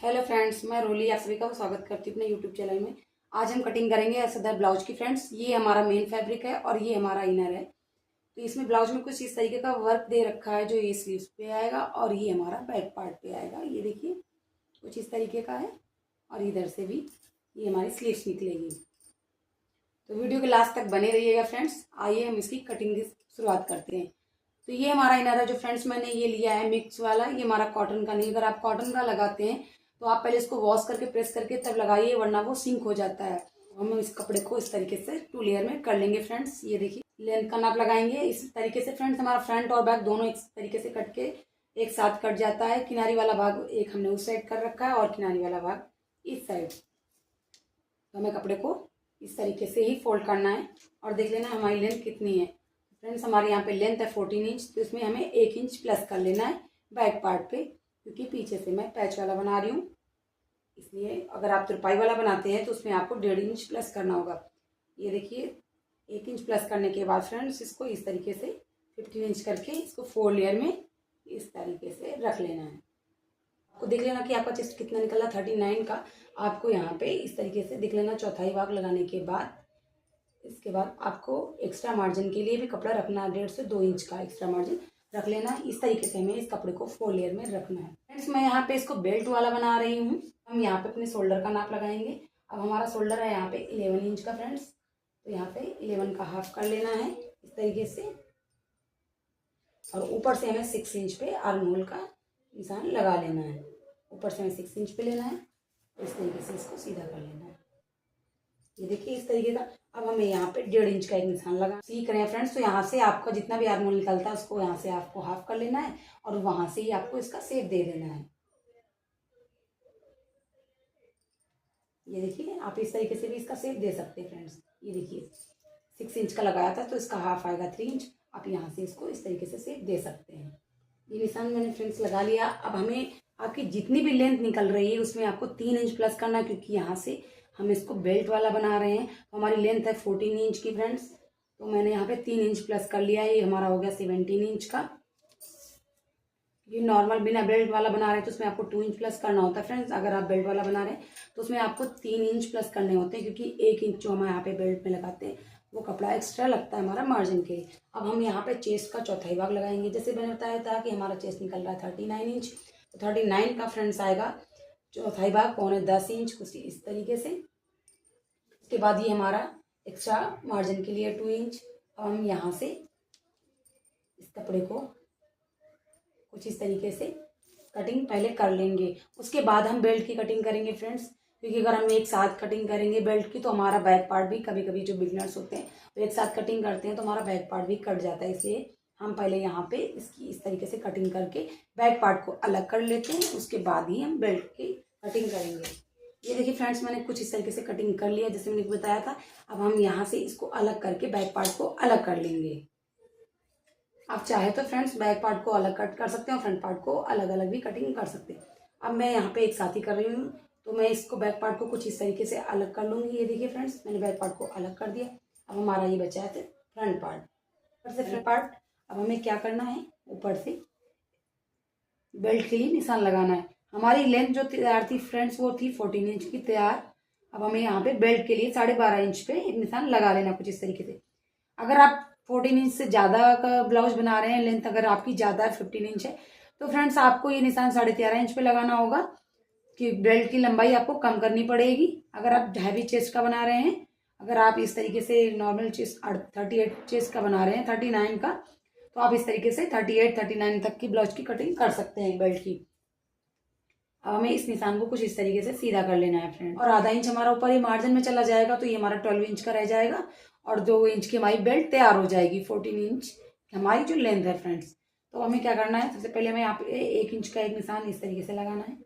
Hello friends, मैं रोली आप सभी का स्वागत करती हूँ अपने यूट्यूब चैनल में। आज हम कटिंग करेंगे असदर ब्लाउज की फ्रेंड्स। ये हमारा मेन फैब्रिक है और ये हमारा इनर है। तो इसमें ब्लाउज में कुछ इस तरीके का वर्क दे रखा है जो ये स्लीव्स पे आएगा और ये हमारा बैक पार्ट पे आएगा। ये देखिए कुछ इस तरीके का है और इधर से भी ये हमारी स्लीव्स निकलेगी। तो वीडियो के लास्ट तक बने रहिएगा फ्रेंड्स। आइए हम इसकी कटिंग की शुरुआत करते हैं। तो ये हमारा इनर है जो फ्रेंड्स मैंने ये लिया है मिक्स वाला। ये हमारा कॉटन का नहीं, अगर आप कॉटन का लगाते हैं तो आप पहले इसको वॉश करके प्रेस करके तब लगाइए, वरना वो सिंक हो जाता है। हम इस कपड़े को इस तरीके से 2 लेयर में कर लेंगे फ्रेंड्स। ये देखिए लेंथ का नाप लगाएंगे इस तरीके से फ्रेंड्स। हमारा फ्रंट और बैक दोनों इस तरीके से कट के एक साथ कट जाता है। किनारी वाला भाग एक हमने उस साइड कर रखा है और किनारी वाला भाग इस साइड। तो हमें कपड़े को इस तरीके से ही फोल्ड करना है और देख लेना हमारी लेंथ कितनी है फ्रेंड्स। हमारे यहाँ पे लेंथ है 14 इंच, तो इसमें हमें 1 इंच प्लस कर लेना है बैक पार्ट पे, क्योंकि पीछे से मैं पैच वाला बना रही हूँ। इसलिए अगर आप तुरपाई वाला बनाते हैं तो उसमें आपको 1.5 इंच प्लस करना होगा। ये देखिए 1 इंच प्लस करने के बाद फ्रेंड्स इसको इस तरीके से 15 इंच करके इसको 4 लेयर में इस तरीके से रख लेना है। आपको देख लेना कि आपका चेस्ट कितना निकला 39 का। आपको यहाँ पे इस तरीके से दिख लेना चौथाई भाग लगाने के बाद। इसके बाद आपको एक्स्ट्रा मार्जिन के लिए भी कपड़ा रखना है, 1.5 से 2 इंच का एक्स्ट्रा मार्जिन रख लेना। इस तरीके से हमें इस कपड़े को 4 लेयर में रखना है फ्रेंड्स। मैं यहाँ पे इसको बेल्ट वाला बना रही हूँ। हम यहाँ पे अपने शोल्डर का नाप लगाएंगे। अब हमारा शोल्डर है यहाँ पे 11 इंच का फ्रेंड्स। तो यहाँ पे 11 का हाफ कर लेना है इस तरीके से, और ऊपर से हमें 6 इंच पे आर्म होल का निशान लगा लेना है। ऊपर से हमें 6 इंच पे लेना है, इस तरीके से इसको सीधा कर लेना है। ये देखिए इस तरीके का। अब हमें यहाँ पे 1.5 इंच का एक निशान लगा सीख रहे हैं फ्रेंड्स। तो यहाँ से आपका जितना भी आर्म होल निकलता है उसको यहाँ से आपको हाफ कर लेना है और वहां से ही आपको इसका शेप दे देना है। ये देखिए आप इस तरीके से भी इसका शेप दे सकते हैं फ्रेंड्स। ये देखिए 6 इंच का लगाया था तो इसका हाफ आएगा 3 इंच। आप यहाँ से इसको इस तरीके से शेप दे सकते हैं। ये निशान मैंने फ्रेंड्स लगा लिया। अब हमें आपकी जितनी भी लेंथ निकल रही है उसमें आपको 3 इंच प्लस करना है, क्योंकि यहाँ से हम इसको बेल्ट वाला बना रहे हैं। तो हमारी लेंथ है 14 इंच की फ्रेंड्स। तो मैंने यहाँ पे 3 इंच प्लस कर लिया है। ये हमारा हो गया 17 इंच का। ये नॉर्मल बिना बेल्ट वाला बना रहे हैं तो उसमें आपको 2 इंच प्लस करना होता है फ्रेंड्स। अगर आप बेल्ट वाला बना रहे हैं तो उसमें आपको 3 इंच प्लस करने होते हैं, क्योंकि 1 इंच जो हम यहाँ पे बेल्ट में लगाते हैं वो कपड़ा एक्स्ट्रा लगता है हमारा मार्जिन के लिए। अब हम यहाँ पे चेस्ट का चौथाई भाग लगाएंगे। जैसे मैंने बताया था कि हमारा चेस्ट निकल रहा है 39 इंच, तो 39 का फ्रेंड्स आएगा चौथाई भाग 9.25 इंच कुछ इस तरीके से। उसके बाद ये हमारा एक्स्ट्रा मार्जिन के लिए 2 इंच। अब हम यहाँ से इस कपड़े को कुछ इस तरीके से कटिंग पहले कर लेंगे। उसके बाद हम बेल्ट की कटिंग करेंगे फ्रेंड्स, क्योंकि अगर हम एक साथ कटिंग करेंगे बेल्ट की तो हमारा बैक पार्ट भी, कभी कभी जो बिगनर्स होते हैं वो एक साथ कटिंग करते हैं तो हमारा बैक पार्ट भी कट जाता है। इसलिए हम पहले यहाँ पे इसकी इस तरीके से कटिंग करके बैक पार्ट को अलग कर लेते हैं। उसके बाद ही हम बेल्ट की कटिंग करेंगे। ये देखिए फ्रेंड्स मैंने कुछ इस तरीके से कटिंग कर लिया जैसे मैंने बताया था। अब हम यहाँ से इसको अलग करके बैक पार्ट को अलग कर लेंगे। आप चाहे तो फ्रेंड्स बैक पार्ट को अलग कट कर सकते हैं और फ्रंट पार्ट को अलग अलग भी कटिंग कर सकते हैं। अब मैं यहाँ पे एक साथ ही कर रही हूँ तो मैं इसको बैक पार्ट को कुछ इस तरीके से अलग कर लूँगी। ये देखिए फ्रेंड्स मैंने बैक पार्ट को अलग कर दिया। अब हमारा ये बचा है फ्रंट पार्ट। ऊपर से फ्रंट पार्ट अब हमें क्या करना है, ऊपर से बेल्ट के लिए निशान लगाना है। हमारी लेंथ जो तैयार थी फ्रेंड्स वो थी 14 इंच की तैयार। अब हमें यहाँ पे बेल्ट के लिए 12.5 इंच पे एक निशान लगा लेना कुछ इस तरीके से। अगर आप 14 इंच से ज़्यादा का ब्लाउज बना रहे हैं, लेंथ अगर आपकी ज़्यादा है 15 इंच है, तो फ्रेंड्स आपको ये निशान 13.5 इंच पे लगाना होगा कि बेल्ट की लंबाई आपको कम करनी पड़ेगी। अगर आप हैवी चेस्ट का बना रहे हैं, अगर आप इस तरीके से नॉर्मल चेस्ट 38 चेस्ट का बना रहे हैं 39 का, तो आप इस तरीके से 38 39 तक की ब्लाउज की कटिंग कर सकते हैं बेल्ट की। अब हमें इस निशान को कुछ इस तरीके से सीधा कर लेना है फ्रेंड, और आधा इंच हमारा ऊपर ही मार्जिन में चला जाएगा तो ये हमारा 12 इंच का रह जाएगा और 2 इंच की हमारी बेल्ट तैयार हो जाएगी। 14 इंच हमारी जो लेंथ है फ्रेंड्स। तो हमें क्या करना है, सबसे पहले हमें यहाँ पे 1 इंच का एक निशान इस तरीके से लगाना है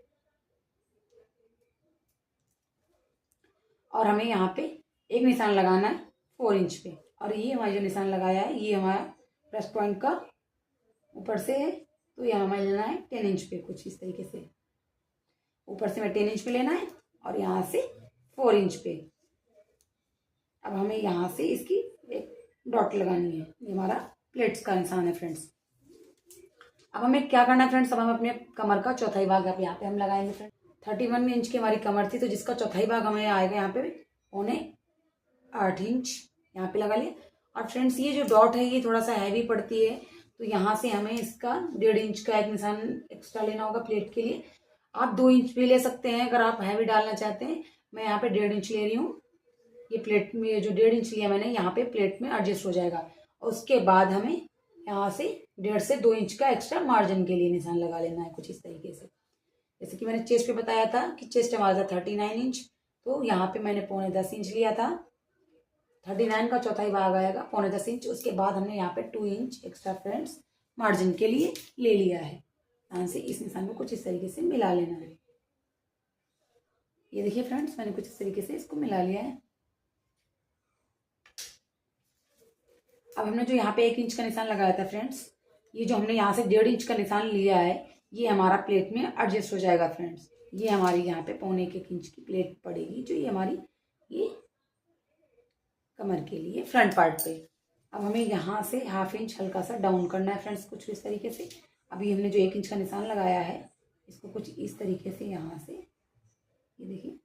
और हमें यहाँ पे एक निशान लगाना है 4 इंच पे। और ये हमारा जो निशान लगाया है ये हमारा प्लस पॉइंट का ऊपर से है, तो यहाँ हमें लेना है 10 इंच पे कुछ इस तरीके से। ऊपर से हमें 10 इंच पे लेना है और यहाँ से 4 इंच पे। अब हमें यहाँ से इसकी एक डॉट लगानी है। ये हमारा प्लेट्स का निशान है फ्रेंड्स। अब हमें क्या करना है फ्रेंड्स, अब हम अपने कमर का चौथाई भाग यहाँ पे हम लगाएंगे फ्रेंड्स। 31 इंच की हमारी कमर थी, तो जिसका चौथाई भाग हमें आएगा यहाँ पे 8.25 इंच यहाँ पे लगा लिया। और फ्रेंड्स ये जो डॉट है ये थोड़ा सा हैवी पड़ती है, तो यहाँ से हमें इसका 1.5 इंच का एक निशान एक्स्ट्रा लेना होगा प्लेट के लिए। आप 2 इंच भी ले सकते हैं अगर आप हैवी डालना चाहते हैं। मैं यहाँ पे 1.5 इंच ले रही हूँ। ये प्लेट में जो 1.5 इंच लिया मैंने यहाँ पे प्लेट में एडजस्ट हो जाएगा। और उसके बाद हमें यहाँ से 1.5 से 2 इंच का एक्स्ट्रा मार्जिन के लिए निशान लगा लेना है कुछ इस तरीके से। जैसे कि मैंने चेस्ट पे बताया था कि चेस्ट हमारा था 39 इंच, तो यहाँ पे मैंने 9.25 इंच लिया था। 39 का चौथाई भाग आएगा 9.25 इंच। उसके बाद हमने यहाँ पे 2 इंच एक्स्ट्रा फ्रेंड्स मार्जिन के लिए ले लिया है। यहाँ से इस निशान को कुछ इस तरीके से मिला लेना है। ये देखिए फ्रेंड्स, मैंने कुछ इस तरीके से इसको मिला लिया है। अब हमने जो यहाँ पे 1 इंच का निशान लगाया था फ्रेंड्स, ये जो हमने यहाँ से 1.5 इंच का निशान लिया है ये हमारा प्लेट में एडजस्ट हो जाएगा फ्रेंड्स। ये हमारी यहाँ पे 1.25 इंच की प्लेट पड़ेगी, जो ये हमारी ये कमर के लिए फ्रंट पार्ट पे। अब हमें यहाँ से 1/2 इंच हल्का सा डाउन करना है फ्रेंड्स, कुछ इस तरीके से। अभी हमने जो 1 इंच का निशान लगाया है इसको कुछ इस तरीके से यहाँ से, ये देखिए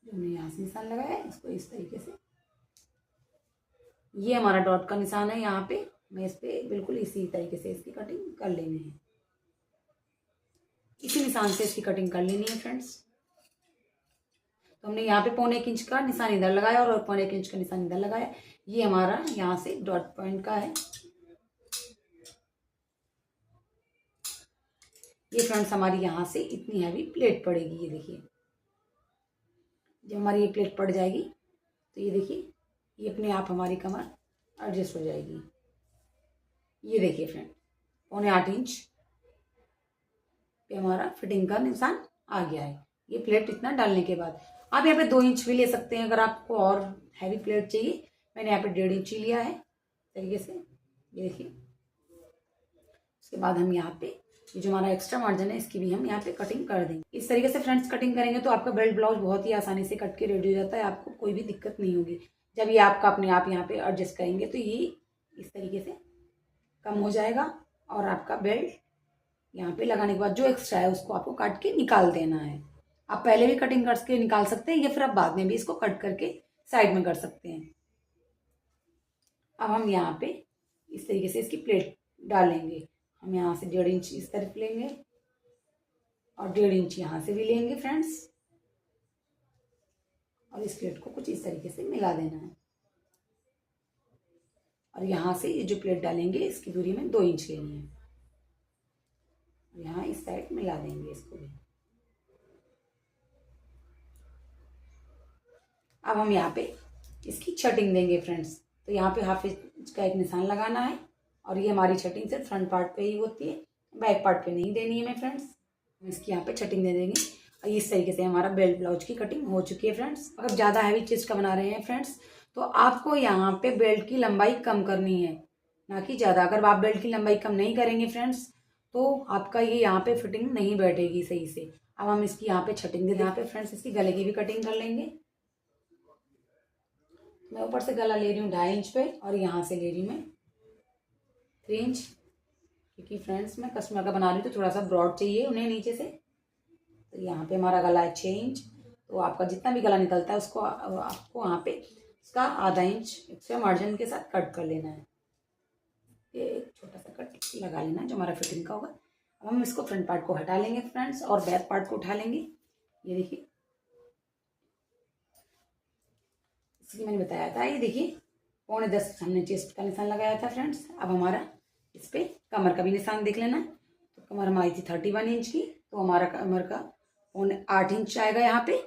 जो हमने यहाँ से निशान लगाया है इसको इस तरीके से, ये हमारा डॉट का निशान है यहाँ पे। मैं इस पे बिल्कुल इसी तरीके से इसकी कटिंग कर लेनी है। इसी निशान से इसकी कटिंग कर लेनी है फ्रेंड्स। तो हमने यहाँ पे 1.25 इंच का निशान इधर लगाया और 1.25 इंच का निशान इधर लगाया। ये हमारा यहाँ से डॉट पॉइंट का है। ये फ्रेंड्स हमारी यहाँ से इतनी हैवी प्लेट पड़ेगी। ये देखिए जब हमारी ये प्लेट पड़ जाएगी तो ये देखिए ये अपने आप हमारी कमर एडजस्ट हो जाएगी। ये देखिए फ्रेंड 9.25 इंच पे हमारा फिटिंग का निशान आ गया है। ये प्लेट इतना डालने के बाद आप यहाँ पे 2 इंच भी ले सकते हैं अगर आपको और हैवी प्लेट चाहिए। मैंने यहाँ पे 1.5 इंच लिया है तरीके से, ये देखिए। उसके बाद हम यहाँ पे ये जो हमारा एक्स्ट्रा मार्जिन है इसकी भी हम यहाँ पे कटिंग कर देंगे। इस तरीके से फ्रेंड्स कटिंग करेंगे तो आपका बेल्ट ब्लाउज बहुत ही आसानी से कट के रेडी हो जाता है, आपको कोई भी दिक्कत नहीं होगी। जब ये आपका अपने आप यहाँ पे एडजस्ट करेंगे तो ये इस तरीके से कम हो जाएगा और आपका बेल्ट यहाँ पे लगाने के बाद जो एक्स्ट्रा है उसको आपको काट के निकाल देना है। आप पहले भी कटिंग करके निकाल सकते हैं या फिर आप बाद में भी इसको कट करके साइड में कर सकते हैं। अब हम यहाँ पे इस तरीके से इसकी प्लेट डालेंगे। हम यहाँ से 1.5 इंच इस तरफ लेंगे और 1.5 इंच यहाँ से भी लेंगे फ्रेंड्स, और इस प्लेट को कुछ इस तरीके से मिला देना है। और यहाँ से ये जो प्लेट डालेंगे इसकी दूरी में 2 इंच लेनी है। यहाँ इस साइड मिला देंगे इसको भी। अब हम यहाँ पे इसकी छटिंग देंगे फ्रेंड्स। तो यहाँ पे 1/2 इंच का एक निशान लगाना है और ये हमारी छटिंग सिर्फ फ्रंट पार्ट पे ही होती है, बैक पार्ट पे नहीं देनी है हमें फ्रेंड्स। हम इसकी यहाँ पे छटिंग दे देंगे और इस तरीके से हमारा बेल्ट ब्लाउज की कटिंग हो चुकी है फ्रेंड्स। अगर ज़्यादा हैवी चेस्ट का बना रहे हैं फ्रेंड्स तो आपको यहाँ पे बेल्ट की लंबाई कम करनी है, ना कि ज़्यादा। अगर आप बेल्ट की लंबाई कम नहीं करेंगे फ्रेंड्स तो आपका ये यहाँ पे फिटिंग नहीं बैठेगी सही से। अब हम इसकी यहाँ पे छटिंग दे, यहाँ पे फ्रेंड्स इसकी गले की भी कटिंग कर लेंगे। मैं ऊपर से गला ले रही हूँ 2.5 इंच पे और यहाँ से ले रही हूँ मैं 3 इंच, क्योंकि फ्रेंड्स मैं कस्टमर का बना रही हूँ तो थोड़ा सा ब्रॉड चाहिए उन्हें नीचे से। तो यहाँ पे हमारा गला है 6 इंच, तो आपका जितना भी गला निकलता है उसको आपको यहाँ पे उसका ½ इंच एक्स्ट्रा मार्जिन के साथ कट कर लेना है। ये एक छोटा सा कट लगा लेना है जो हमारा फिटिंग का होगा। अब हम इसको फ्रंट पार्ट को हटा लेंगे फ्रेंड्स और बैक पार्ट को उठा लेंगे। ये देखिए इसलिए मैंने बताया था, ये देखिए 9.10 हमने चेस्ट का निशान लगाया था फ्रेंड्स। अब हमारा इस पे कमर का भी निशान देख लेना है। तो कमर हमारी थी 31 इंच की, तो हमारा कमर का 8 इंच आएगा यहाँ पे।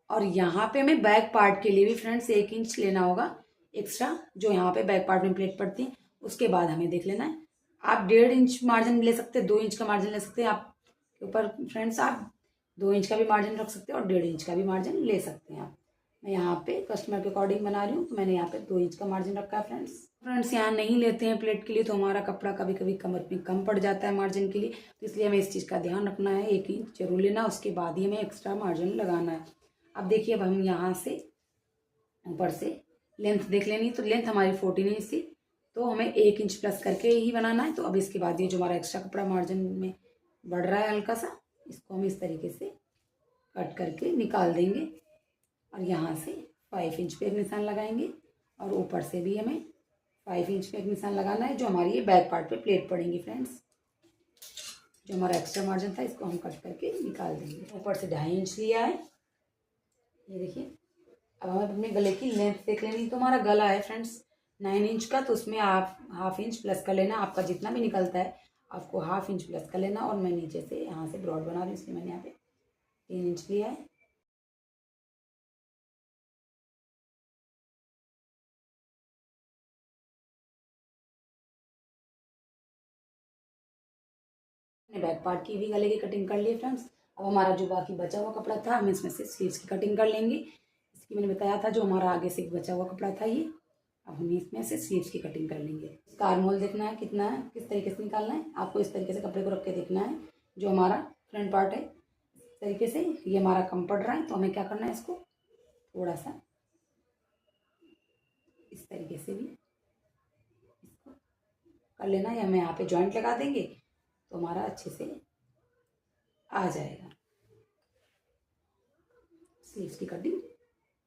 और यहाँ पे हमें बैक पार्ट के लिए भी फ्रेंड्स 1 इंच लेना होगा एक्स्ट्रा, जो यहाँ पे बैक पार्ट में प्लेट पड़ती है। उसके बाद हमें देख लेना है, आप 1.5 इंच मार्जिन ले सकते हैं, 2 इंच का मार्जिन ले सकते हैं। आपके ऊपर फ्रेंड्स, आप 2 इंच का भी मार्जिन रख सकते हैं और 1.5 इंच का भी मार्जिन ले सकते हैं आप। मैं यहाँ पे कस्टमर के अकॉर्डिंग बना रही हूँ तो मैंने यहाँ पे 2 इंच का मार्जिन रखा है फ्रेंड्स यहाँ नहीं लेते हैं प्लेट के लिए तो हमारा कपड़ा कभी कभी कमर में कम पड़ जाता है मार्जिन के लिए, तो इसलिए हमें इस चीज़ का ध्यान रखना है। 1 इंच जरूर लेना, उसके बाद ही हमें एक्स्ट्रा मार्जिन लगाना है। अब देखिए, अब हम यहाँ से ऊपर से लेंथ देख लेनी, तो लेंथ हमारी 14 इंच थी, तो हमें 1 इंच प्लस करके ही बनाना है। तो अब इसके बाद ये जो हमारा एक्स्ट्रा कपड़ा मार्जिन में बढ़ रहा है हल्का सा, इसको हम इस तरीके से कट करके निकाल देंगे और यहाँ से 5 इंच पे एक निशान लगाएंगे और ऊपर से भी हमें 5 इंच पे एक निशान लगाना है, जो हमारी ये बैक पार्ट पे प्लेट पड़ेंगी फ्रेंड्स। जो हमारा एक्स्ट्रा मार्जिन था इसको हम कट करके निकाल देंगे। ऊपर से 2.5 इंच लिया है, ये देखिए। अब हमें अपने गले की लेंथ देख लेनी। तो हमारा गला है फ्रेंड्स 9 इंच का, तो उसमें आप हाफ इंच प्लस कर लेना। आपका जितना भी निकलता है आपको हाफ इंच प्लस कर लेना। और मैं नीचे से यहाँ से ब्रॉड बना रही हूँ, इसलिए मैंने यहाँ पे 3 इंच लिया है। बैक पार्ट की भी गले की कटिंग कर लिए फ्रेंड्स। अब हमारा जो बाकी बचा हुआ कपड़ा था हम इसमें से स्लीव्स की कटिंग कर लेंगे। इसकी मैंने बताया था जो हमारा आगे से बचा हुआ कपड़ा था ये, अब हम इसमें से स्लीव्स की कटिंग कर लेंगे। इसका आर्महोल देखना है कितना है, किस तरीके से निकालना है। आपको इस तरीके से कपड़े को रख के देखना है। जो हमारा फ्रंट पार्ट है इस तरीके से ये हमारा कम पड़ रहा है, तो हमें क्या करना है, इसको थोड़ा सा इस तरीके से भी इसको कर लेना है। हमें यहाँ पे जॉइंट लगा देंगे तो हमारा अच्छे से आ जाएगा स्लीव्स की कटिंग।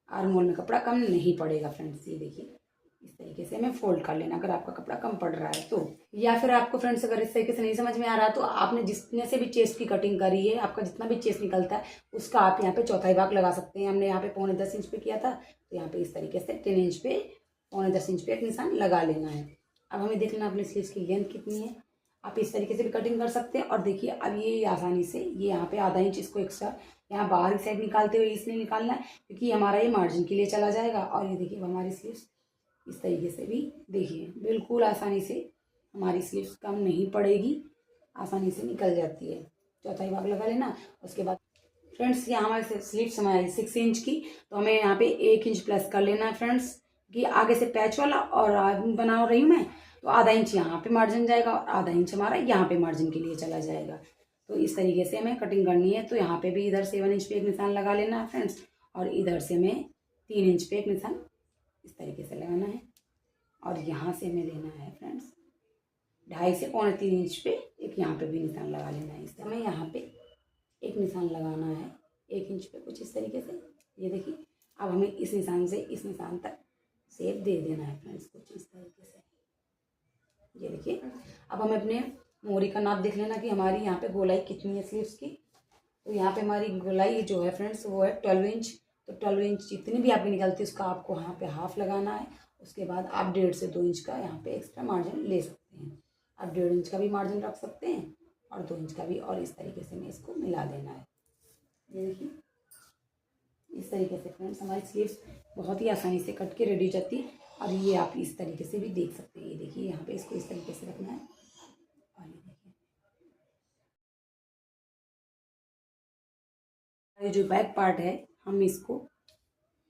आर्महोल में कपड़ा कम नहीं पड़ेगा फ्रेंड्स। ये देखिए इस तरीके से हमें फोल्ड कर लेना अगर आपका कपड़ा कम पड़ रहा है तो। या फिर आपको फ्रेंड्स अगर इस तरीके से नहीं समझ में आ रहा तो आपने जितने से भी चेस्ट की कटिंग करी है, आपका जितना भी चेस्ट निकलता है उसका आप यहाँ पे चौथाई भाग लगा सकते हैं। हमने यहाँ पे 9.25 इंच पे किया था, तो यहाँ पे इस तरीके से 10 इंच पे 9.25 इंच पे एक निशान लगा लेना है। अब हमें देख लेना अपनी स्लीव्स की लेंथ कितनी है। आप इस तरीके से भी कटिंग कर सकते हैं। और देखिए अब ये आसानी से ये यहाँ पे आधा इंच इसको एक्स्ट्रा यहाँ बाहर की साइड निकालते हुए इसलिए निकालना है क्योंकि हमारा ये मार्जिन के लिए चला जाएगा। और ये देखिए हमारी स्लीव्स इस तरीके से भी देखिए बिल्कुल आसानी से हमारी स्लीव्स कम नहीं पड़ेगी, आसानी से निकल जाती है। चौथाई भाग लगा लेना। उसके बाद फ्रेंड्स यहाँ हमारी स्लीव्स हमारी 6 इंच की, तो हमें यहाँ पे 1 इंच प्लस कर लेना है फ्रेंड्स कि आगे से पैच वाला और बना रही हूँ मैं, तो आधा इंच यहाँ पे मार्जिन जाएगा और आधा इंच हमारा यहाँ पे मार्जिन के लिए चला जाएगा। तो इस तरीके से हमें कटिंग करनी है। तो यहाँ पे भी इधर से 1 इंच पे एक निशान लगा लेना है फ्रेंड्स और इधर से हमें 3 इंच पे एक निशान इस तरीके से लगाना है। और यहाँ से हमें लेना है फ्रेंड्स 2.5 से 3.25 इंच पे एक यहाँ पे भी निशान लगा लेना है। इस हमें यहाँ पे एक निशान लगाना है 1 इंच पे कुछ इस तरीके से। ये देखिए अब हमें इस निशान से इस निशान तक शेप दे देना है फ्रेंड्स कुछ इस तरीके से। ये देखिए अब हमें अपने मोरी का नाप देख लेना कि हमारी यहाँ पे गोलाई कितनी है स्लीव्स की। तो यहाँ पे हमारी गोलाई जो है फ्रेंड्स वो है 12 इंच। तो 12 इंच जितनी भी आपकी निकलती है उसका आपको यहाँ पे हाफ लगाना है। उसके बाद आप 1.5 से 2 इंच का यहाँ पे एक्स्ट्रा मार्जिन ले सकते हैं। आप 1.5 इंच का भी मार्जिन रख सकते हैं और 2 इंच का भी। और इस तरीके से हमें इसको मिला देना है। ये देखिए इस तरीके से फ्रेंड्स हमारी स्लीव्स बहुत ही आसानी से कट के रेडी हो जाती है। और ये आप इस तरीके से भी देख सकते हैं। ये देखिए यहाँ पे इसको इस तरीके से रखना है। और ये देखिए ये जो बैक पार्ट है हम इसको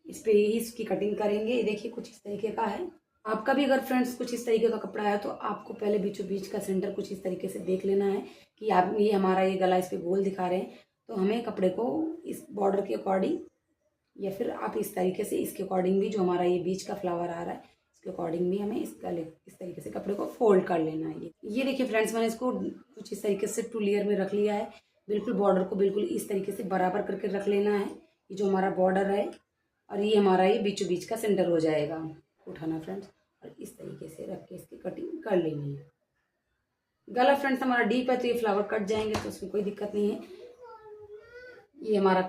इस पे ही इसकी कटिंग करेंगे। ये देखिए कुछ इस तरीके का है। आपका भी अगर फ्रेंड्स कुछ इस तरीके का कपड़ा है तो आपको पहले बीचों बीच का सेंटर कुछ इस तरीके से देख लेना है कि आप ये हमारा ये गला इस पे गोल दिखा रहे हैं, तो हमें कपड़े को इस बॉर्डर के अकॉर्डिंग या फिर आप इस तरीके से इसके अकॉर्डिंग भी जो हमारा ये बीच का फ्लावर आ रहा है इसके अकॉर्डिंग भी हमें इस तरीके से कपड़े को फोल्ड कर लेना है। ये देखिए फ्रेंड्स मैंने इसको कुछ इस तरीके से 2 लेयर में रख लिया है। बिल्कुल बॉर्डर को बिल्कुल इस तरीके से बराबर करके रख लेना है। ये जो हमारा बॉर्डर है और ये हमारा ये बीचों बीच का सेंटर हो जाएगा। उठाना फ्रेंड्स और इस तरीके से रख के इसकी कटिंग कर लेनी है। गला फ्रेंड्स हमारा डीप है तो ये फ्लावर कट जाएंगे तो उसमें कोई दिक्कत नहीं है। ये हमारा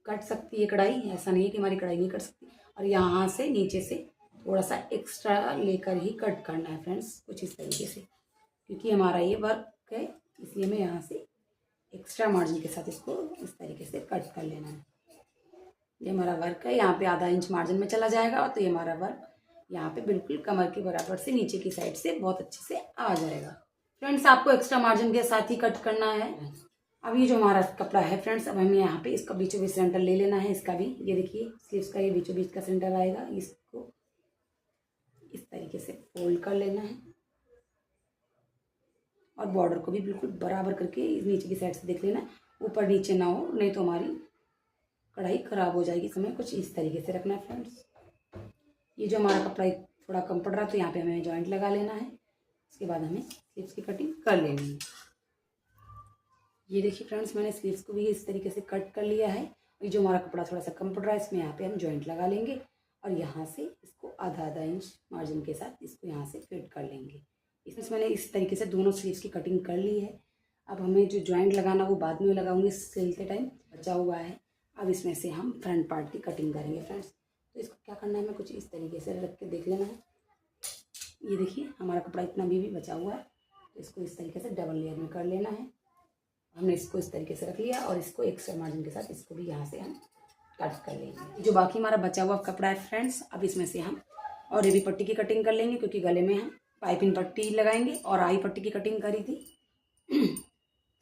कट सकती है कढ़ाई, ऐसा नहीं है कि हमारी कढ़ाई नहीं कट सकती। और यहाँ से नीचे से थोड़ा सा एक्स्ट्रा लेकर ही कट करना है फ्रेंड्स कुछ इस तरीके से, क्योंकि हमारा ये वर्क है इसलिए हमें यहाँ से एक्स्ट्रा मार्जिन के साथ इसको इस तरीके से कट कर लेना है। ये हमारा वर्क है, यहाँ पे आधा इंच मार्जिन में चला जाएगा तो ये हमारा वर्क यहाँ पे बिल्कुल कमर के बराबर से नीचे की साइड से बहुत अच्छे से आ जाएगा। फ्रेंड्स आपको एक्स्ट्रा मार्जिन के साथ ही कट करना है। अब ये जो हमारा कपड़ा है फ्रेंड्स अब हमें यहाँ पे इसका बीचों बीच सेंटर ले लेना है। इसका भी ये देखिए स्लीव्स का ये बीचों बीच का सेंटर आएगा, इसको इस तरीके से फोल्ड कर लेना है और बॉर्डर को भी बिल्कुल बराबर करके नीचे की साइड से देख लेना, ऊपर नीचे ना हो नहीं तो हमारी कढ़ाई खराब हो जाएगी। समय कुछ इस तरीके से रखना है फ्रेंड्स। ये जो हमारा कपड़ा थोड़ा कम पड़ रहा है तो यहाँ पे हमें जॉइंट लगा लेना है। उसके बाद हमें स्लीव्स की कटिंग कर लेनी है। ये देखिए फ्रेंड्स, मैंने स्लीव्स को भी इस तरीके से कट कर लिया है। ये जो हमारा कपड़ा थोड़ा सा कम पड़ रहा है, इसमें यहाँ पे हम जॉइंट लगा लेंगे और यहाँ से इसको आधा आधा इंच मार्जिन के साथ इसको यहाँ से फिट कर लेंगे। इसमें मैंने इस तरीके से दोनों स्लीव्स की कटिंग कर ली है। अब हमें जो जॉइंट लगाना वो बाद में लगाऊंगी सिलते टाइम, बचा हुआ है। अब इसमें से हम फ्रंट पार्ट की कटिंग करेंगे फ्रेंड्स। तो इसको क्या करना है, हमें कुछ इस तरीके से रख के देख लेना है। ये देखिए हमारा कपड़ा इतना भी बचा हुआ है, तो इसको इस तरीके से डबल लेयर में कर लेना है। हमने इसको इस तरीके से रख लिया और इसको एक्स्ट्रा मार्जिन के साथ इसको भी यहाँ से हम कट कर लेंगे। जो बाकी हमारा बचा हुआ कपड़ा है फ्रेंड्स, अब इसमें से हम और ये भी पट्टी की कटिंग कर लेंगे, क्योंकि गले में हम पाइपिंग पट्टी लगाएंगे और आई पट्टी की कटिंग करी थी।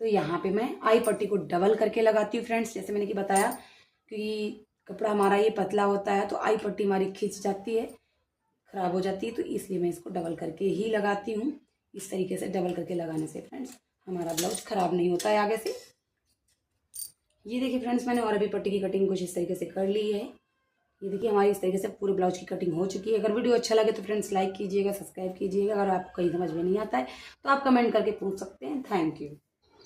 तो यहाँ पे मैं आई पट्टी को डबल करके लगाती हूँ फ्रेंड्स, जैसे मैंने कि बताया, क्योंकि कपड़ा हमारा ये पतला होता है तो आई पट्टी हमारी खिंच जाती है, ख़राब हो जाती है, तो इसलिए मैं इसको डबल करके ही लगाती हूँ। इस तरीके से डबल करके लगाने से फ्रेंड्स हमारा ब्लाउज ख़राब नहीं होता है आगे से। ये देखिए फ्रेंड्स, मैंने और अभी पट्टी की कटिंग कुछ इस तरीके से कर ली है। ये देखिए हमारी इस तरीके से पूरे ब्लाउज की कटिंग हो चुकी है। अगर वीडियो अच्छा लगे तो फ्रेंड्स लाइक कीजिएगा, सब्सक्राइब कीजिएगा। अगर आपको कहीं समझ में नहीं आता है तो आप कमेंट करके पूछ सकते हैं। Thank you.